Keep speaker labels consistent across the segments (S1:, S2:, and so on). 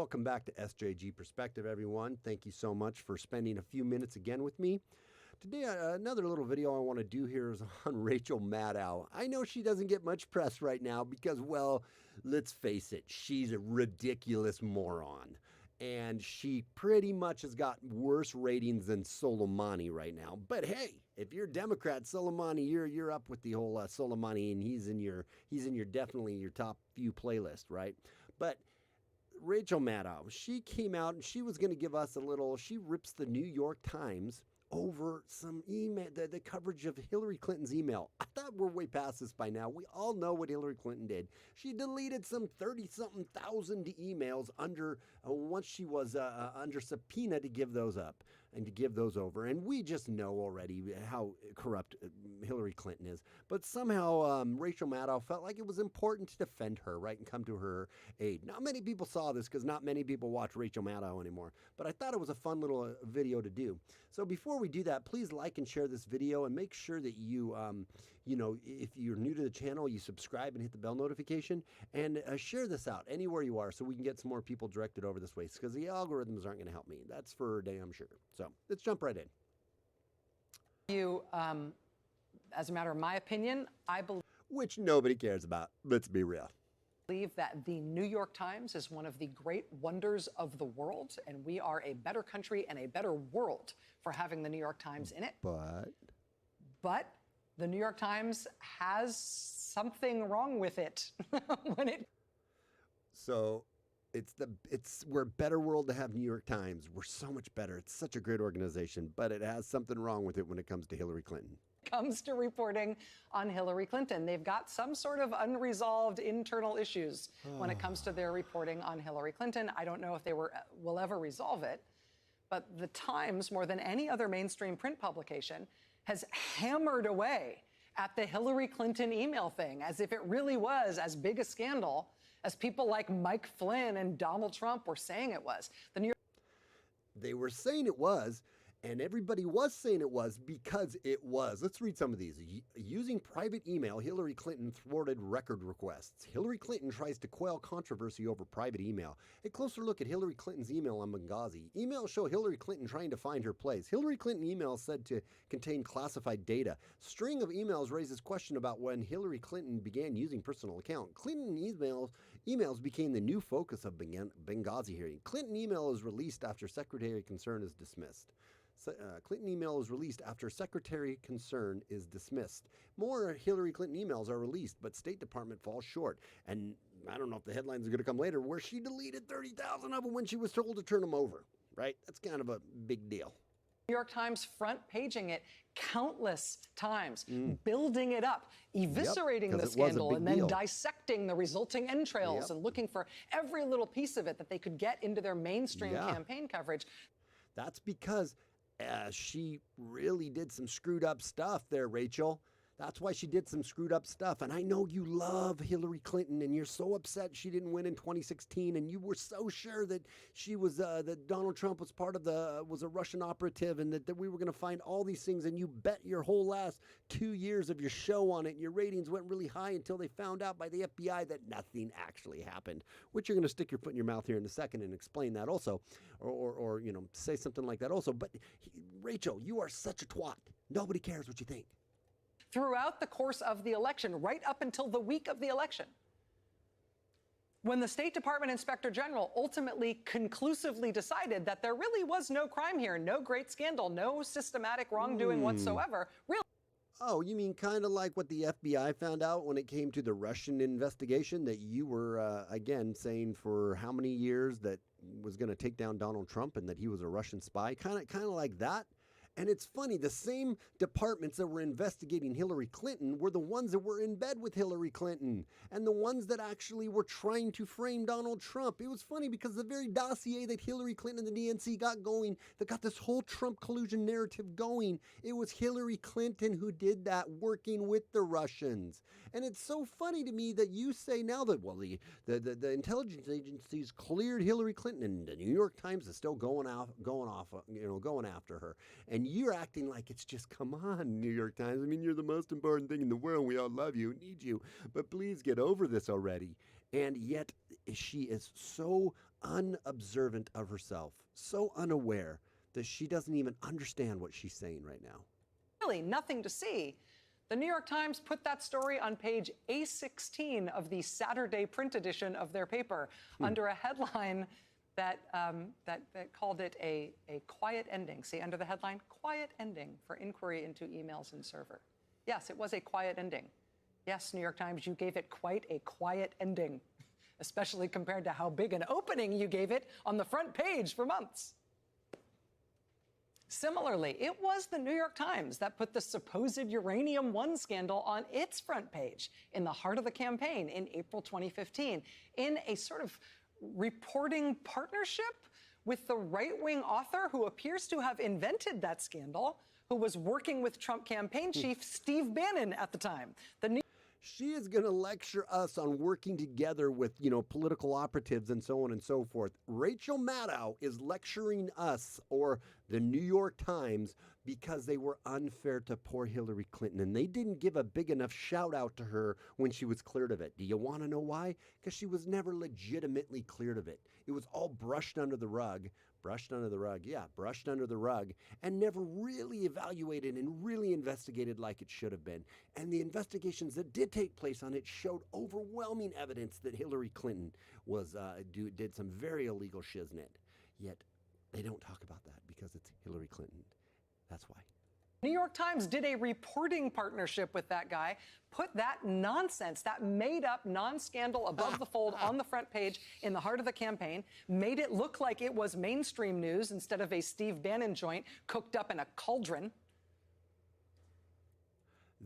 S1: Welcome back to SJG Perspective, everyone. Thank you so much for spending a few minutes again with me. Today, another little video I want to do here is on Rachel Maddow. I know she doesn't get much press right now because, well, let's face it, she's a ridiculous moron. And she pretty much has got worse ratings than Soleimani right now. But hey, if you're a Democrat, Soleimani, you're up with the whole Soleimani, and he's in your definitely your top few playlist, right? But Rachel Maddow, she came out and she was going to give us a little. She rips the New York Times over some email, the coverage of Hillary Clinton's email. I thought we're way past this by now. We all know what Hillary Clinton did. She deleted some 30-something thousand emails once she was under subpoena to give those up and to give those over. And we just know already how corrupt Hillary Clinton is. But somehow Rachel Maddow felt like it was important to defend her, right, and come to her aid. Not many people saw this because not many people watch Rachel Maddow anymore. But I thought it was a fun little video to do. So before we do that, please like and share this video and make sure that you, if you're new to the channel, you subscribe and hit the bell notification and share this out anywhere you are so we can get some more people directed over this way because the algorithms aren't going to help me. That's for damn sure. So let's jump right in.
S2: As a matter of my opinion, I believe.
S1: Which nobody cares about. Let's be real.
S2: Believe that the New York Times is one of the great wonders of the world, and we are a better country and a better world for having the New York Times in it. But the New York Times has something wrong with it
S1: So we're a better world to have New York Times. We're so much better. It's such a great organization, but it has something wrong with it when it comes to Hillary Clinton.
S2: Comes to reporting on Hillary Clinton. They've got some sort of unresolved internal issues when it comes to their reporting on Hillary Clinton. I don't know if they will ever resolve it, but the Times, more than any other mainstream print publication, has hammered away at the Hillary Clinton email thing as if it really was as big a scandal as people like Mike Flynn and Donald Trump were saying it was.
S1: They were saying it was. And everybody was saying it was because it was. Let's read some of these. Using private email, Hillary Clinton thwarted record requests. Hillary Clinton tries to quell controversy over private email. A closer look at Hillary Clinton's email on Benghazi. Emails show Hillary Clinton trying to find her place. Hillary Clinton email said to contain classified data. String of emails raises question about when Hillary Clinton began using personal account. Clinton emails became the new focus of Benghazi hearing. Clinton email is released after Secretary Concern is dismissed. Clinton email is released after Secretary Concern is dismissed. More Hillary Clinton emails are released, but State Department falls short. And I don't know if the headlines are going to come later, where she deleted 30,000 of them when she was told to turn them over, right? That's kind of a big deal.
S2: New York Times front paging it countless times, building it up, eviscerating the scandal, and then dissecting the resulting entrails and looking for every little piece of it that they could get into their mainstream campaign coverage.
S1: That's because she really did some screwed up stuff there, Rachel. That's why she did some screwed up stuff. And I know you love Hillary Clinton and you're so upset she didn't win in 2016. And you were so sure that she was, that Donald Trump was was a Russian operative and that we were going to find all these things. And you bet your whole last 2 years of your show on it. And your ratings went really high until they found out by the FBI that nothing actually happened, which you're going to stick your foot in your mouth here in a second and explain that also, or say something like that also. But Rachel, you are such a twat. Nobody cares what you think.
S2: Throughout the course of the election, right up until the week of the election, when the State Department Inspector General ultimately conclusively decided that there really was no crime here, no great scandal, no systematic wrongdoing whatsoever. Really.
S1: Oh, you mean kind of like what the FBI found out when it came to the Russian investigation that you were, again, saying for how many years that was going to take down Donald Trump and that he was a Russian spy? Kind of like that. And it's funny, the same departments that were investigating Hillary Clinton were the ones that were in bed with Hillary Clinton and the ones that actually were trying to frame Donald Trump. It was funny because the very dossier that Hillary Clinton and the DNC got going, that got this whole Trump collusion narrative going, it was Hillary Clinton who did that, working with the Russians. And it's so funny to me that you say now that, well, the intelligence agencies cleared Hillary Clinton and the New York Times is still going after her. And you're acting like it's just, come on, New York Times. I mean, you're the most important thing in the world. We all love you, need you. But please get over this already. And yet she is so unobservant of herself, so unaware that she doesn't even understand what she's saying right now.
S2: Really nothing to see. The New York Times put that story on page A16 of the Saturday print edition of their paper under a headline that called it a quiet ending. See, under the headline, quiet ending for inquiry into emails and server. Yes, it was a quiet ending. Yes, New York Times, you gave it quite a quiet ending, especially compared to how big an opening you gave it on the front page for months. Similarly, it was the New York Times that put the supposed Uranium One scandal on its front page in the heart of the campaign in April 2015 in a sort of reporting partnership with the right-wing author who appears to have invented that scandal, who was working with Trump campaign chief Steve Bannon at the time.
S1: She is going to lecture us on working together with, political operatives and so on and so forth. Rachel Maddow is lecturing us, or the New York Times, because they were unfair to poor Hillary Clinton. And they didn't give a big enough shout out to her when she was cleared of it. Do you want to know why? Because she was never legitimately cleared of it. It was all brushed under the rug, and never really evaluated and really investigated like it should have been. And the investigations that did take place on it showed overwhelming evidence that Hillary Clinton did some very illegal shiznit. Yet they don't talk about that because it's Hillary Clinton. That's why.
S2: New York Times did a reporting partnership with that guy, put that nonsense, that made-up non-scandal above the fold on the front page in the heart of the campaign, made it look like it was mainstream news instead of a Steve Bannon joint cooked up in a cauldron.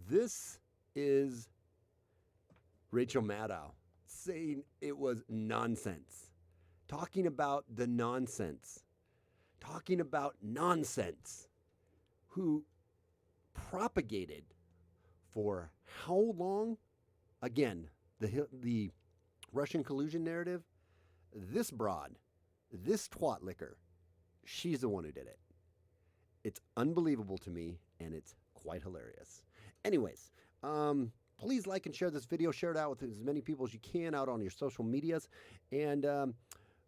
S1: This is Rachel Maddow saying it was nonsense, talking about the nonsense, who propagated for how long? Again, the Russian collusion narrative, this broad, this twat licker, she's the one who did it. It's unbelievable to me, and it's quite hilarious. Anyways, please like and share this video. Share it out with as many people as you can out on your social medias. And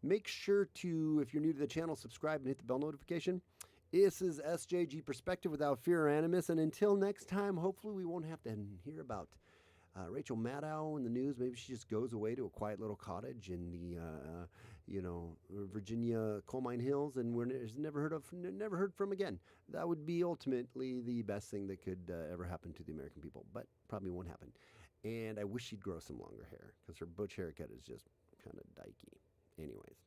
S1: make sure to, if you're new to the channel, subscribe and hit the bell notification. This is SJG Perspective without fear or animus. And until next time, hopefully we won't have to hear about Rachel Maddow in the news. Maybe she just goes away to a quiet little cottage in the, Virginia coal mine hills, and we're never heard from again. That would be ultimately the best thing that could ever happen to the American people, but probably won't happen. And I wish she'd grow some longer hair, because her butch haircut is just kind of dykey. Anyways,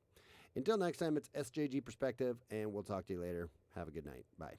S1: until next time, it's SJG Perspective, and we'll talk to you later. Have a good night. Bye.